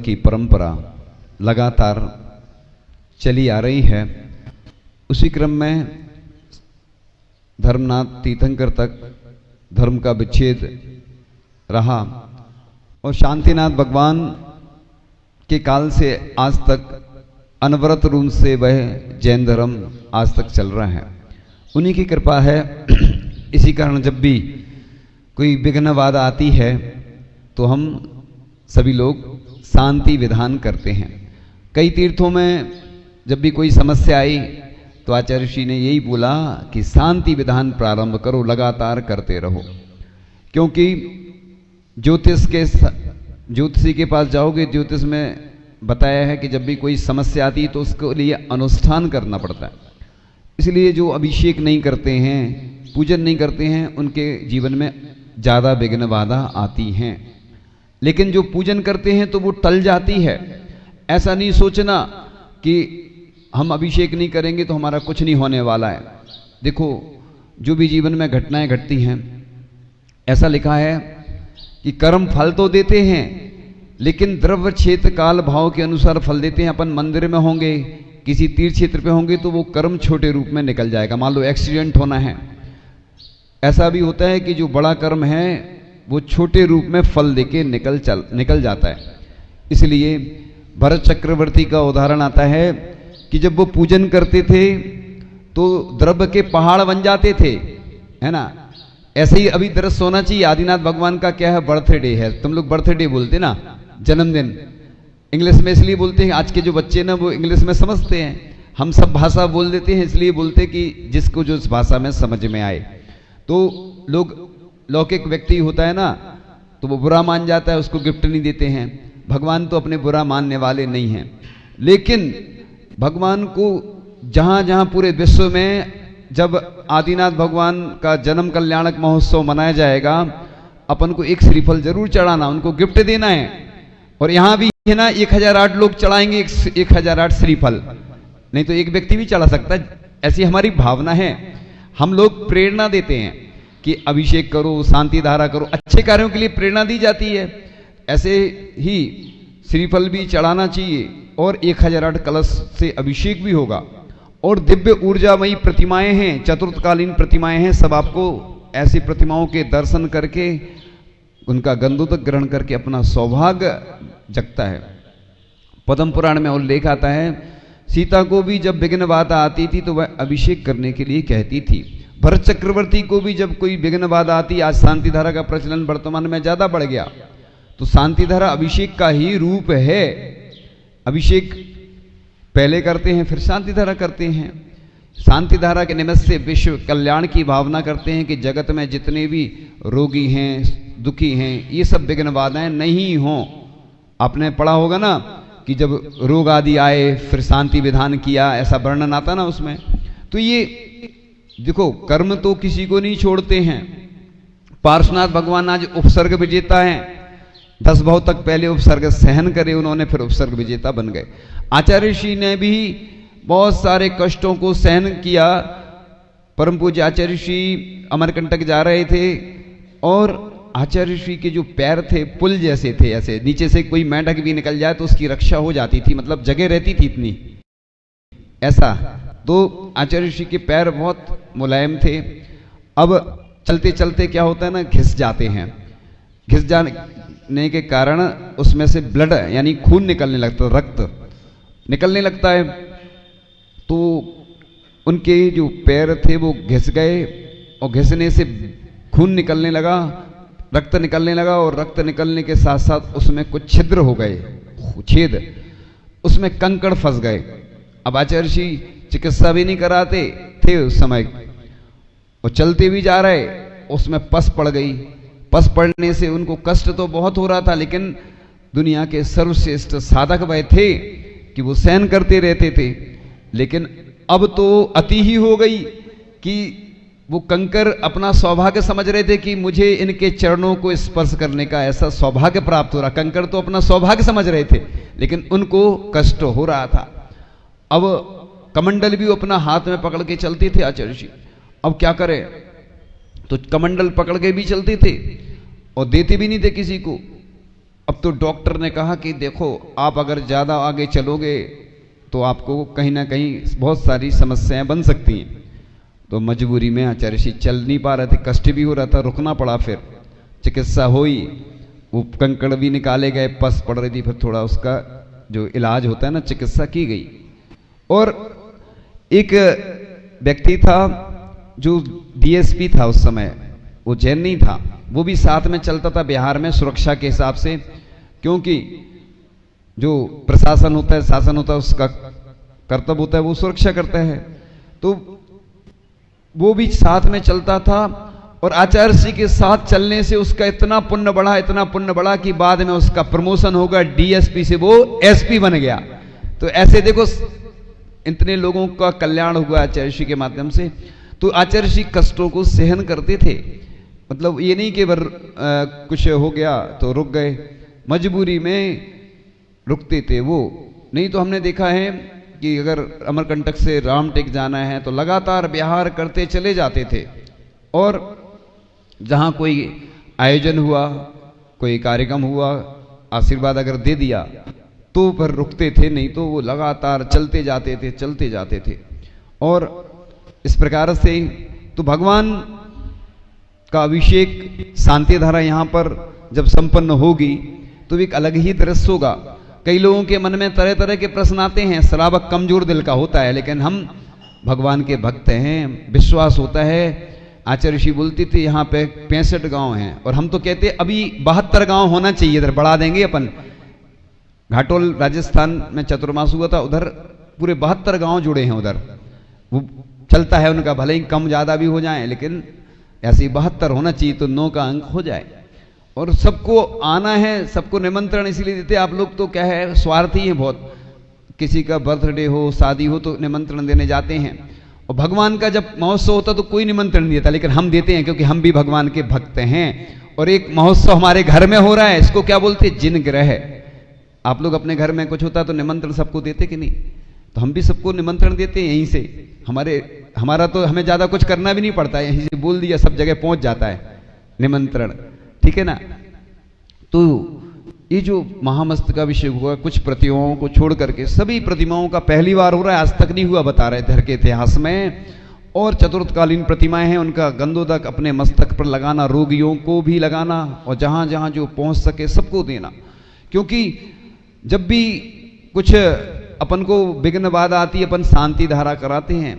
की परंपरा लगातार चली आ रही है। उसी क्रम में धर्मनाथ तीर्थंकर तक धर्म का विच्छेद रहा और शांतिनाथ भगवान के काल से आज तक अनवरत रूप से वह जैन धर्म आज तक चल रहा है। उन्हीं की कृपा है। इसी कारण जब भी कोई विघ्न बाधा आती है तो हम सभी लोग शांति विधान करते हैं। कई तीर्थों में जब भी कोई समस्या आई तो आचार्य श्री ने यही बोला कि शांति विधान प्रारंभ करो, लगातार करते रहो। क्योंकि ज्योतिषी के पास जाओगे, ज्योतिष में बताया है कि जब भी कोई समस्या आती है तो उसके लिए अनुष्ठान करना पड़ता है। इसलिए जो अभिषेक नहीं करते हैं, पूजन नहीं करते हैं, उनके जीवन में ज़्यादा विघ्न बाधा आती हैं। लेकिन जो पूजन करते हैं तो वो टल जाती है। ऐसा नहीं सोचना कि हम अभिषेक नहीं करेंगे तो हमारा कुछ नहीं होने वाला है। देखो, जो भी जीवन में घटनाएं घटती हैं, ऐसा लिखा है कि कर्म फल तो देते हैं लेकिन द्रव्य क्षेत्र काल भाव के अनुसार फल देते हैं। अपन मंदिर में होंगे, किसी तीर्थ क्षेत्र पे होंगे तो वो कर्म छोटे रूप में निकल जाएगा। मान लो एक्सीडेंट होना है, ऐसा भी होता है कि जो बड़ा कर्म है वो छोटे रूप में फल देके निकल जाता है। इसलिए भरत चक्रवर्ती का उदाहरण आता है कि जब वो पूजन करते थे तो द्रव्य के पहाड़ बन जाते थे, है ना। ऐसे ही अभी दृश्य होना चाहिए। आदिनाथ भगवान का क्या है, बर्थडे है। तुम लोग बर्थडे बोलते ना, जन्मदिन। इंग्लिश में इसलिए बोलते हैं, आज के जो बच्चे ना वो इंग्लिश में समझते हैं। हम सब भाषा बोल देते हैं, इसलिए बोलते कि जिसको जो इस भाषा में समझ में आए। तो लोग, लौकिक व्यक्ति होता है ना, तो वो बुरा मान जाता है, उसको गिफ्ट नहीं देते हैं। भगवान तो अपने बुरा मानने वाले नहीं हैं। लेकिन भगवान को जहाँ जहाँ पूरे विश्व में जब आदिनाथ भगवान का जन्म कल्याणक महोत्सव मनाया जाएगा, अपन को एक श्रीफल जरूर चढ़ाना, उनको गिफ्ट देना है। और यहाँ भी है ना, 1008 लोग चढ़ाएंगे 1008 श्रीफल, नहीं तो एक व्यक्ति भी चढ़ा सकता है। ऐसी हमारी भावना है। हम लोग प्रेरणा देते हैं कि अभिषेक करो, शांति धारा करो, अच्छे कार्यों के लिए प्रेरणा दी जाती है। ऐसे ही श्रीफल भी चढ़ाना चाहिए और 1008 कलश से अभिषेक भी होगा। और दिव्य ऊर्जामयी प्रतिमाएं हैं, चतुर्थकालीन प्रतिमाएं हैं। सब आपको ऐसी प्रतिमाओं के दर्शन करके उनका गंधोदक ग्रहण करके अपना सौभाग्य जगता है। पद्म पुराण में उल्लेख आता है, सीता को भी जब विघ्न बाधा आती थी तो वह अभिषेक करने के लिए कहती थी। भरत चक्रवर्ती को भी जब कोई विघ्न बाधा आती, आज शांति धारा का प्रचलन वर्तमान में ज्यादा बढ़ गया, तो शांति धारा अभिषेक का ही रूप है। अभिषेक पहले करते हैं, फिर शांति धारा करते हैं। शांति धारा के निमित्त से विश्व कल्याण की भावना करते हैं कि जगत में जितने भी रोगी हैं, दुखी हैं, ये सब विघ्न बाधाएं नहीं हों। आपने पढ़ा होगा ना कि जब रोग आदि आए फिर शांति विधान किया, ऐसा वर्णन आता ना उसमें। तो ये देखो, कर्म तो किसी को नहीं छोड़ते हैं। पार्श्वनाथ भगवान आज उपसर्ग विजेता हैं। 10 भाव तक पहले उपसर्ग सहन करे उन्होंने, फिर उपसर्ग विजेता बन गए। आचार्य ऋषि ने भी बहुत सारे कष्टों को सहन किया। परम पूज्य आचार्य ऋषि अमरकंटक जा रहे थे और आचार्य ऋषि के जो पैर थे पुल जैसे थे, ऐसे नीचे से कोई मेंढक भी निकल जाए तो उसकी रक्षा हो जाती थी, मतलब जगह रहती थी इतनी, ऐसा। तो आचार्य ऋषि के पैर बहुत मुलायम थे। अब चलते चलते क्या होता है ना, घिस जाते हैं। घिस जाने के कारण उसमें से ब्लड यानी खून निकलने लगता, रक्त निकलने लगता है। तो उनके जो पैर थे वो घिस गए और घिसने से खून निकलने लगा, रक्त निकलने लगा और रक्त निकलने के साथ साथ उसमें कुछ छिद्र हो गए, छेद, उसमें कंकड़ फंस गए। अब आचार्य ऋषि चिकित्सा भी नहीं कराते थे उस समय, वो चलते भी जा रहे, उसमें पस पड़ गई। पस पड़ने से उनको कष्ट तो बहुत हो रहा था, लेकिन दुनिया के सर्वश्रेष्ठ साधक वह थे कि वो सहन करते रहते थे। लेकिन अब तो अति ही हो गई कि वो कंकर अपना सौभाग्य समझ रहे थे कि मुझे इनके चरणों को स्पर्श करने का ऐसा सौभाग्य प्राप्त हो रहा। कंकर तो अपना सौभाग्य समझ रहे थे, लेकिन उनको कष्ट हो रहा था। अब कमंडल भी अपना हाथ में पकड़ के चलते थे आचार्य जी। अब क्या करें, तो कमंडल पकड़ के भी चलते थे और देते भी नहीं थे किसी को। अब तो डॉक्टर ने कहा कि देखो आप अगर ज़्यादा आगे चलोगे तो आपको कहीं ना कहीं बहुत सारी समस्याएं बन सकती हैं। तो मजबूरी में आचार्य ऋषि चल नहीं पा रहे थे, कष्ट भी हो रहा था, रुकना पड़ा। फिर चिकित्सा हुई, वो कंकड़ भी निकाले गए, पस पड़ रही थी, फिर थोड़ा उसका जो इलाज होता है ना, चिकित्सा की गई। और एक व्यक्ति था जो डीएसपी था उस समय, वो जैन नहीं था, वो भी साथ में चलता था बिहार में सुरक्षा के हिसाब से, क्योंकि जो प्रशासन होता है, शासन होता है, उसका कर्तव्य होता है वो सुरक्षा करता है। तो वो भी साथ में चलता था और आचार्य जी के साथ चलने से उसका इतना पुण्य बढ़ा, इतना पुण्य बढ़ा कि बाद में उसका प्रमोशन होगा, डीएसपी से वो एसपी बन गया। तो ऐसे देखो इतने लोगों का कल्याण हुआ आचार्य जी के माध्यम से। तो आचार्य जी कष्टों को सहन करते थे, मतलब ये नहीं कि कुछ हो गया तो रुक गए, मजबूरी में रुकते थे वो। नहीं तो हमने देखा है कि अगर अमरकंटक से रामटेक जाना है तो लगातार विहार करते चले जाते थे, और जहाँ कोई आयोजन हुआ, कोई कार्यक्रम हुआ, आशीर्वाद अगर दे दिया तो फिर रुकते थे, नहीं तो वो लगातार चलते जाते थे, चलते जाते थे। और इस प्रकार से तो भगवान का अभिषेक शांति धारा यहाँ पर जब संपन्न होगी तो एक अलग ही दृश्य होगा। कई लोगों के मन में तरह तरह के प्रश्न आते हैं, श्रावक कमजोर दिल का होता है, लेकिन हम भगवान के भक्त हैं, विश्वास होता है। आचार्य ऋषि बोलती थी यहाँ पे 65 गांव हैं, और हम तो कहते अभी 72 गांव होना चाहिए, इधर बढ़ा देंगे अपन। घाटोल राजस्थान में चतुर्मास हुआ था, उधर पूरे 72 गांव जुड़े हैं, उधर वो चलता है उनका, भले ही कम ज्यादा भी हो जाए, लेकिन ऐसे 72 होना चाहिए तो 9 का अंक हो जाए। और सबको आना है, सबको निमंत्रण इसीलिए देते। आप लोग तो क्या है, स्वार्थी है बहुत, किसी का बर्थडे हो, शादी हो तो निमंत्रण देने जाते हैं, और भगवान का जब महोत्सव होता तो कोई निमंत्रण नहीं देता, लेकिन हम देते हैं क्योंकि हम भी भगवान के भक्त हैं। और एक महोत्सव हमारे घर में हो रहा है, इसको क्या बोलते हैं, जिन ग्रह। आप लोग अपने घर में कुछ होता तो निमंत्रण सबको देते कि नहीं? तो हम भी सबको निमंत्रण देते हैं यहीं से। हमारा तो हमें ज्यादा कुछ करना भी नहीं पड़ता है, यहीं से बोल दिया सब जगह पहुंच जाता है निमंत्रण, ठीक है ना। तो ये जो महामस्तकाभिषेक हुआ, कुछ प्रतिमाओं को छोड़ करके सभी प्रतिमाओं का पहली बार हो रहा है, आज तक नहीं हुआ बता रहे धर के इतिहास में। और चतुर्थकालीन प्रतिमाएं हैं, उनका गंधोदक अपने मस्तक पर लगाना, रोगियों को भी लगाना, और जहां जहां जो पहुंच सके सबको देना। क्योंकि जब भी कुछ अपन को विघ्न बाधा आती है, अपन शांति धारा कराते हैं,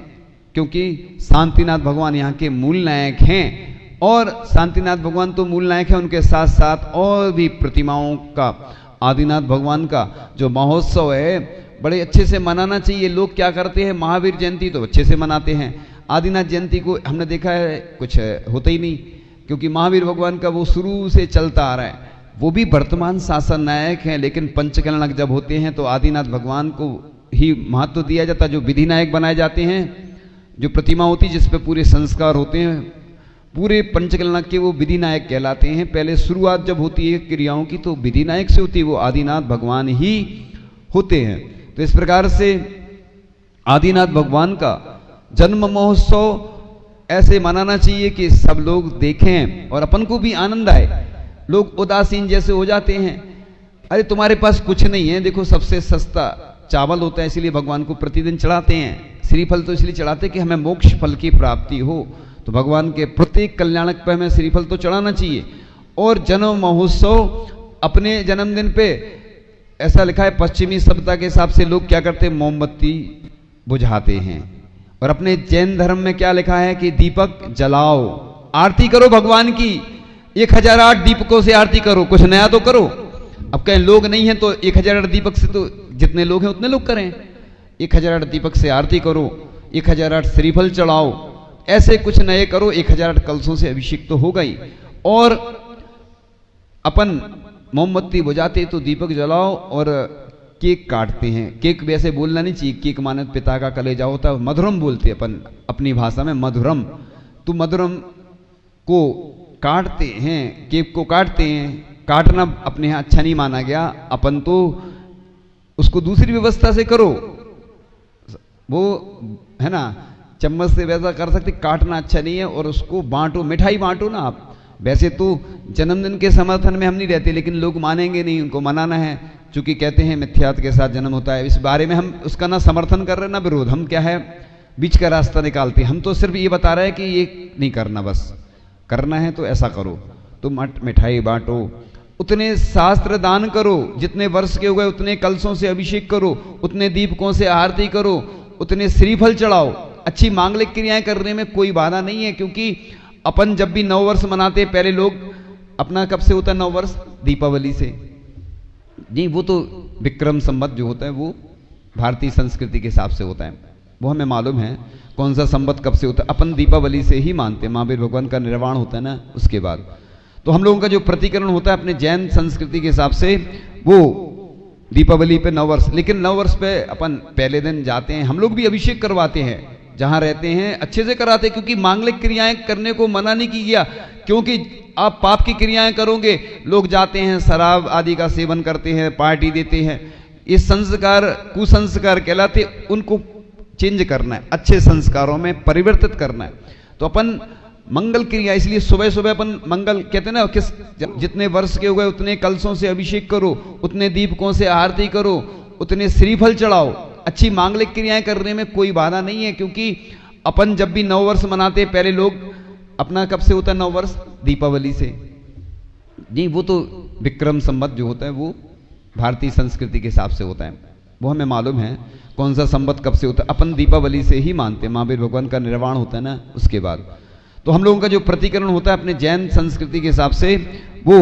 क्योंकि शांतिनाथ भगवान यहाँ के मूल नायक हैं। और शांतिनाथ भगवान तो मूल नायक है, उनके साथ साथ और भी प्रतिमाओं का, आदिनाथ भगवान का जो महोत्सव है बड़े अच्छे से मनाना चाहिए। लोग क्या करते हैं, महावीर जयंती तो अच्छे से मनाते हैं, आदिनाथ जयंती को हमने देखा है कुछ होता ही नहीं, क्योंकि महावीर भगवान का वो शुरू से चलता आ रहा है, वो भी वर्तमान शासन नायक हैं। लेकिन पंचकलनक जब होते हैं तो आदिनाथ भगवान को ही महत्व दिया जाता है, जो विधि नायक बनाए जाते हैं। जो प्रतिमा होती है जिसपे पूरे संस्कार होते हैं, पूरे पंचकलनक के वो विधि नायक कहलाते हैं। पहले शुरुआत जब होती है क्रियाओं की तो विधि नायक से होती है, वो आदिनाथ भगवान ही होते हैं। तो इस प्रकार से आदिनाथ भगवान का जन्म महोत्सव ऐसे मनाना चाहिए कि सब लोग देखें और अपन को भी आनंद आए। लोग उदासीन जैसे हो जाते हैं, अरे तुम्हारे पास कुछ नहीं है, देखो सबसे सस्ता चावल होता है इसलिए भगवान को प्रतिदिन चढ़ाते हैं, श्रीफल तो इसलिए चढ़ाते हैं कि हमें मोक्ष फल की प्राप्ति हो। तो भगवान के प्रत्येक कल्याणक पे हमें श्रीफल तो चढ़ाना चाहिए। और जन्म महोत्सव अपने जन्मदिन पे ऐसा लिखा है, पश्चिमी सभ्यता के हिसाब से लोग क्या करते हैं, मोमबत्ती बुझाते हैं। और अपने जैन धर्म में क्या लिखा है कि दीपक जलाओ, आरती करो भगवान की, 1008 दीपकों से आरती करो, कुछ नया तो करो। अब कहीं लोग नहीं है तो 1008 दीपक से तो जितने लोग हैं उतने लोग करें, 1008 दीपक से आरती करो, 1008 श्रीफल चढ़ाओ, ऐसे कुछ नए करो। 1008 कलशों से अभिषेक तो हो गई। और अपन मोमबत्ती बुझाते तो दीपक जलाओ और केक काटते हैं। केक वैसे बोलना नहीं चाहिए, केक माने पिता का कलेजा होता है, मधुरम बोलते अपन अपनी भाषा में, मधुरम। तो मधुरम को काटते हैं, केक को काटते हैं। काटना अपने यहाँ अच्छा नहीं माना गया, अपन तो उसको दूसरी व्यवस्था से करो, वो है ना, चम्मच से वैसा कर सकते, काटना अच्छा नहीं है। और उसको बांटो, मिठाई बांटो ना, आप वैसे तो जन्मदिन के समर्थन में हम नहीं रहते, लेकिन लोग मानेंगे नहीं, उनको मनाना है, चूंकि कहते हैं मिथ्यात्व के साथ जन्म होता है। इस बारे में हम उसका ना समर्थन कर रहे हैं ना विरोध, हम क्या है बीच का रास्ता निकालते हैं। हम तो सिर्फ ये बता रहे हैं कि ये नहीं करना, बस करना है तो ऐसा करो, तुम मिठाई बांटो, उतने शास्त्र दान करो, जितने वर्ष के हो गए उतने कलशों से अभिषेक करो, उतने दीपकों से आरती करो, उतने श्रीफल चढ़ाओ। अच्छी मांगलिक क्रियाएं करने में कोई बाधा नहीं है, क्योंकि अपन जब भी 9 वर्ष मनाते, पहले लोग अपना कब से होता है 9 वर्ष? दीपावली से। जी वो तो विक्रम संवत जो होता है वो भारतीय संस्कृति के हिसाब से होता है, वो हमें मालूम है कौन सा संवत कब से होता है। अपन दीपावली से ही मानते हैं, महावीर भगवान का निर्वाण होता है ना उसके बाद। तो हम लोगों का जो प्रतिकरण होता है अपने जैन संस्कृति के हिसाब से वो दीपावली पे 9 वर्ष, लेकिन 9 वर्ष पे अपन पहले दिन जाते हैं, हम लोग भी अभिषेक करवाते हैं, जहां रहते हैं अच्छे से कराते हैं, क्योंकि मांगलिक क्रियाएं करने को मना नहीं की गया, क्योंकि आप पाप की क्रियाएं करोगे, लोग जाते हैं शराब आदि का सेवन करते हैं, पार्टी देते हैं, ये संस्कार कुसंस्कार कहलाते, उनको चेंज करना है, अच्छे संस्कारों में परिवर्तित करना है। तो अपन मंगल क्रिया, इसलिए सुबह सुबह अपन मंगल कहते हैं ना, किस जितने वर्ष के हो गए उतने कलशों से अभिषेक करो, उतने दीपकों से आरती करो, उतने श्रीफल चढ़ाओ। अच्छी मांगलिक क्रियाएं करने में कोई बाधा नहीं है, क्योंकि अपन जब भी 9 वर्ष मनाते, पहले लोग अपना कब से होता है 9 वर्ष? दीपावली से। जी वो तो विक्रम संवत जो होता है वो भारतीय संस्कृति के हिसाब से होता है, वो हमें मालूम है कौन सा संवत कब से होता है। अपन दीपावली से ही मानते हैं, महावीर भगवान का निर्वाण होता है ना उसके बाद। तो हम लोगों का जो प्रतिकरण होता है अपने जैन संस्कृति के हिसाब से वो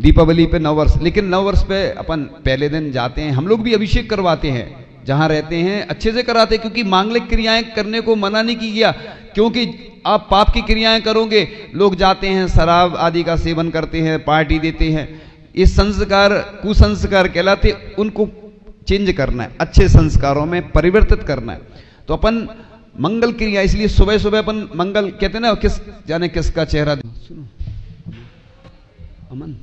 दीपावली पे 9 वर्ष, लेकिन 9 वर्ष पे अपन पहले दिन जाते हैं, हम लोग भी अभिषेक करवाते हैं, जहां रहते हैं अच्छे से कराते हैं, क्योंकि मांगलिक क्रियाएं करने को मना नहीं की गया, क्योंकि आप पाप की क्रियाएं करोगे, लोग जाते हैं शराब आदि का सेवन करते हैं, पार्टी देते हैं, ये संस्कार कुसंस्कार कहलाते, उनको चेंज करना है, अच्छे संस्कारों में परिवर्तित करना है। तो अपन मंगल क्रिया, इसलिए सुबह सुबह अपन मंगल कहते हैं ना, किस जाने किसका चेहरा, सुनो अमन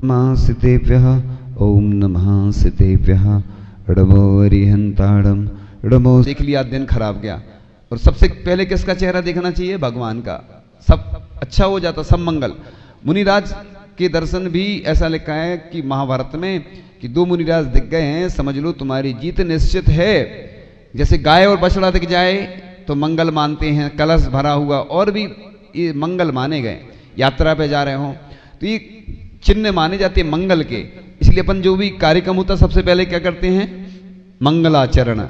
नमः सिद्धेभ्यः, ओम नमः सिद्धेभ्यः, णमो अरिहंताणं णमो। देख लिया दिन खराब गया, और सबसे पहले किसका चेहरा देखना चाहिए? भगवान का, सब अच्छा हो जाता, सब मंगल। मुनिराज के दर्शन भी ऐसा लिखा है कि महाभारत में कि 2 मुनिराज दिख गए हैं, समझ लो तुम्हारी जीत निश्चित है। जैसे गाय और बछड़ा दिख जाए तो मंगल मानते हैं, कलश भरा हुआ और भी ये मंगल माने गए। यात्रा पे जा रहे हो तो ये चिन्ह माने जाते हैं मंगल के, इसलिए अपन जो भी कार्यक्रम होता सबसे पहले क्या करते हैं? मंगलाचरण,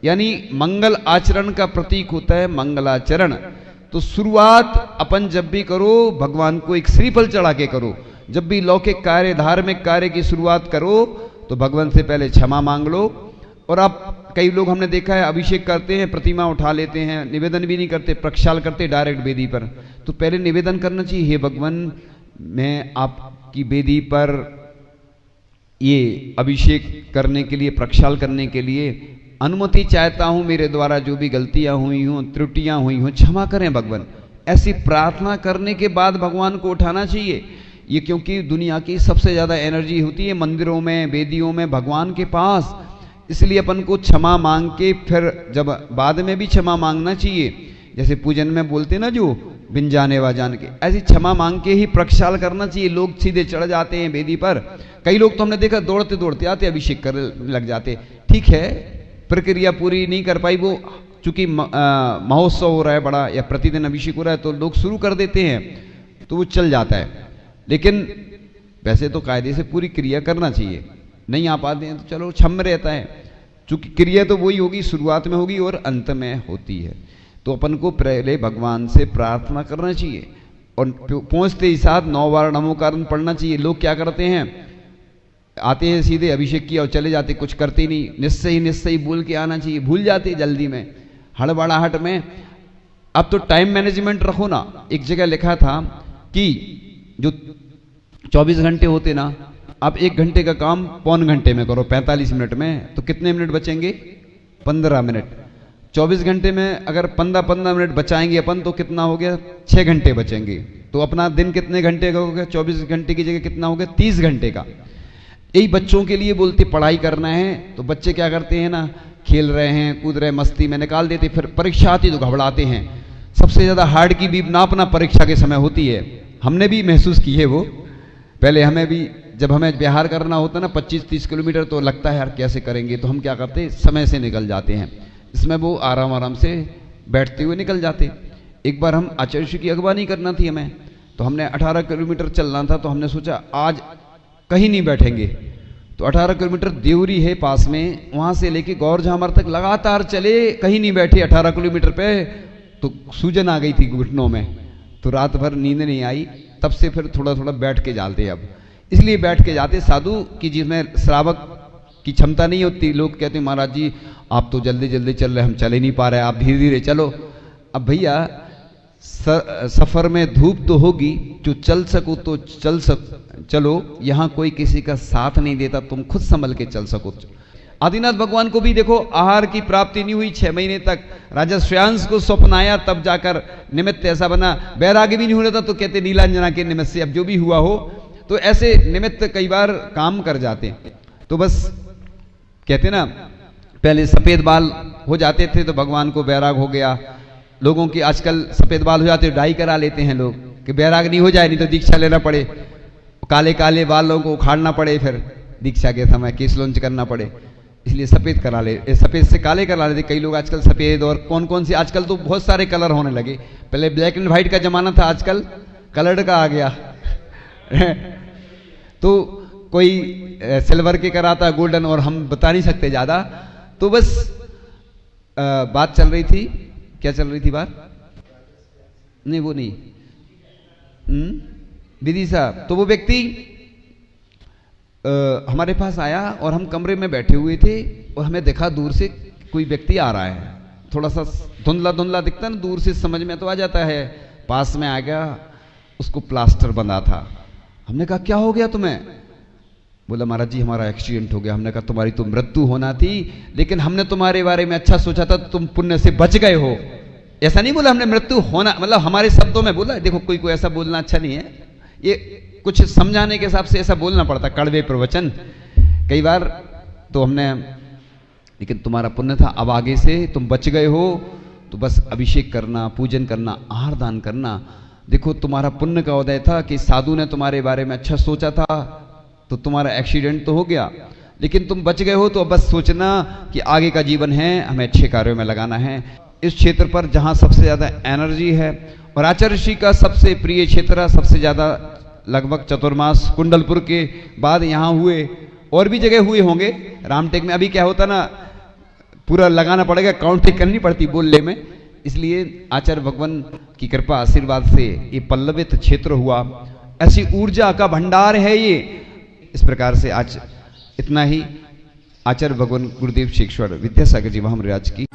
यानी मंगल आचरण का प्रतीक होता है मंगलाचरण। तो शुरुआत अपन जब भी करो भगवान को एक श्रीफल चढ़ा के करो। जब भी लौकिक कार्य धार्मिक कार्य की शुरुआत करो तो भगवान से पहले क्षमा मांग लो। और आप कई लोग हमने देखा है अभिषेक करते हैं, प्रतिमा उठा लेते हैं, निवेदन भी नहीं करते, प्रक्षाल करते डायरेक्ट वेदी पर। तो पहले निवेदन करना चाहिए, हे भगवान मैं आपकी वेदी पर ये अभिषेक करने के लिए, प्रक्षाल करने के लिए अनुमति चाहता हूं, मेरे द्वारा जो भी गलतियां हुई हों, त्रुटियां हुई हों क्षमा करें भगवान। ऐसी प्रार्थना करने के बाद भगवान को उठाना चाहिए। ये क्योंकि दुनिया की सबसे ज्यादा एनर्जी होती है मंदिरों में, वेदियों में, भगवान के पास, इसलिए अपन को क्षमा मांग के फिर जब बाद में भी क्षमा मांगना चाहिए। जैसे पूजन में बोलते ना जो बिन जाने वा जान के, ऐसी क्षमा मांग के ही प्रक्षाल करना चाहिए। लोग सीधे चढ़ जाते हैं वेदी पर, कई लोग तो हमने देखा दौड़ते दौड़ते आते अभिषेक कर लग जाते। ठीक है, प्रक्रिया पूरी नहीं कर पाई, वो चूंकि महोत्सव हो रहा है बड़ा या प्रतिदिन अभिषेक हो रहा है तो लोग शुरू कर देते हैं तो वो चल जाता है। लेकिन वैसे तो कायदे से पूरी क्रिया करना चाहिए, नहीं आ पाते हैं तो चलो क्षम रहता है, चूंकि क्रिया तो वही होगी, शुरुआत में होगी और अंत में होती है। तो अपन को पहले भगवान से प्रार्थना करना चाहिए और पहुंचते ही साथ 9 बार नमोकार पढ़ना चाहिए। लोग क्या करते हैं, आते हैं सीधे अभिषेक किया और चले जाते, कुछ करते नहीं। निश्चय बोल के आना चाहिए, भूल जाते जल्दी में, हड़बड़ाहट में। अब तो टाइम मैनेजमेंट रखो ना। एक जगह लिखा था कि जो 24 घंटे होते ना, आप 1 घंटे का काम 1.25 घंटे में करो, 45 मिनट में, तो कितने मिनट बचेंगे? 15 मिनट। 24 घंटे में अगर 15 मिनट बचाएंगे अपन तो कितना हो गया? 6 घंटे बचेंगे। तो अपना दिन कितने घंटे का हो गया? 24 घंटे की जगह कितना हो गया? 30 घंटे का। यही बच्चों के लिए बोलते पढ़ाई करना है तो बच्चे क्या करते हैं ना, खेल रहे हैं, कूद रहे, मस्ती में निकाल देते, फिर परीक्षा आती तो घबराते हैं। सबसे ज़्यादा हार्ट की भी नापना परीक्षा के समय होती है। हमने भी महसूस की है वो। पहले हमें भी जब हमें बिहार करना होता ना 25-30 किलोमीटर, तो लगता है यार कैसे करेंगे, तो हम क्या करते, समय से निकल जाते हैं। इसमें वो आराम आराम से बैठते हुए निकल जाते। एक बार हम आचार्य की अगवानी करना थी हमें, तो हमने 18 किलोमीटर चलना था, तो हमने सोचा आज कहीं नहीं बैठेंगे। तो 18 किलोमीटर देवरी है पास में, वहाँ से लेके गौरझामर तक लगातार चले, कहीं नहीं बैठे। 18 किलोमीटर पे तो सूजन आ गई थी घुटनों में, तो रात भर नींद नहीं आई। तब से फिर थोड़ा थोड़ा बैठ के जाते। अब इसलिए बैठ के जाते, साधु की जिसमें श्रावक की क्षमता नहीं होती, लोग कहते महाराज जी आप तो जल्दी जल्दी चल रहे, हम चल ही नहीं पा रहे, आप धीरे धीरे चलो। अब भैया सफर में धूप तो होगी, जो चल सको तो चलो, यहाँ कोई किसी का साथ नहीं देता, तुम खुद संभल के चल सको। आदिनाथ भगवान को भी देखो आहार की प्राप्ति नहीं हुई 6 महीने तक। राजा श्रेयांश को स्वप्न आया, तब जाकर निमित्त ऐसा बना। वैराग्य भी नहीं हो रहा था, तो कहते नीलांजना के निमित्त से अब जो भी हुआ हो। तो ऐसे निमित्त कई बार काम कर जाते। तो बस कहते ना, पहले सफेद बाल हो जाते थे तो भगवान को वैराग हो गया। लोगों की आजकल सफेद बाल हो जाते, डाई करा लेते हैं लोग कि वैराग नहीं हो जाए, नहीं तो दीक्षा लेना पड़े। काले काले बालों को उखाड़ना पड़े, फिर दीक्षा के समय केस लॉन्च करना पड़े, इसलिए सफेद करा ले, सफेद से काले करा लेते कई लोग आजकल। सफेद और कौन कौन से आजकल तो बहुत सारे कलर होने लगे। पहले ब्लैक एंड व्हाइट का जमाना था, आजकल कलर्ड का आ गया। तो कोई सिल्वर के कराता, गोल्डन, और हम बता नहीं सकते ज्यादा। तो बस बात चल रही थी, क्या चल रही थी बात? नहीं वो नहीं, विधि साहब। तो वो व्यक्ति हमारे पास आया और हम कमरे में बैठे हुए थे, और हमें देखा दूर से कोई व्यक्ति आ रहा है, थोड़ा सा धुंधला धुंधला दिखता ना, दूर से समझ में तो आ जाता है। पास में आ गया, उसको प्लास्टर बंधा था। हमने कहा क्या हो गया तुम्हें? बोला महाराज जी हमारा एक्सीडेंट हो गया। हमने कहा तुम्हारी तो मृत्यु होना थी, लेकिन हमने तुम्हारे बारे में अच्छा सोचा था, तुम पुण्य से बच गए हो। ऐसा नहीं बोला हमने मृत्यु होना, मतलब हमारे शब्दों में बोला। देखो कोई को ऐसा बोलना अच्छा नहीं है, ये कुछ समझाने के हिसाब से ऐसा बोलना पड़ता, कड़वे प्रवचन कई बार। तो हमने, लेकिन तुम्हारा पुण्य था, अब आगे से तुम बच गए हो, तो बस अभिषेक करना, पूजन करना, आहार दान करना। देखो तुम्हारा पुण्य का उदय था कि साधु ने तुम्हारे बारे में अच्छा सोचा था, तो तुम्हारा एक्सीडेंट तो हो गया, लेकिन तुम बच गए हो। तो बस सोचना कि आगे का जीवन है, हमें अच्छे कार्यों में लगाना है। इस क्षेत्र पर जहां सबसे ज्यादा एनर्जी है, और आचार्य ऋषि का सबसे प्रिय क्षेत्र, सबसे ज्यादा लगभग चतुर्मास कुंडलपुर के बाद यहाँ हुए, और भी जगह हुए होंगे। रामटेक में अभी क्या होता ना, पूरा लगाना पड़ेगा, काउंटिंग करनी पड़ती बोलने में। इसलिए आचार्य भगवान की कृपा आशीर्वाद से ये पल्लवित क्षेत्र हुआ। ऐसी ऊर्जा का भंडार है ये। इस प्रकार से आज इतना ही। आचार्य भगवान गुरुदेव शेखर विद्यासागर जी महाराज की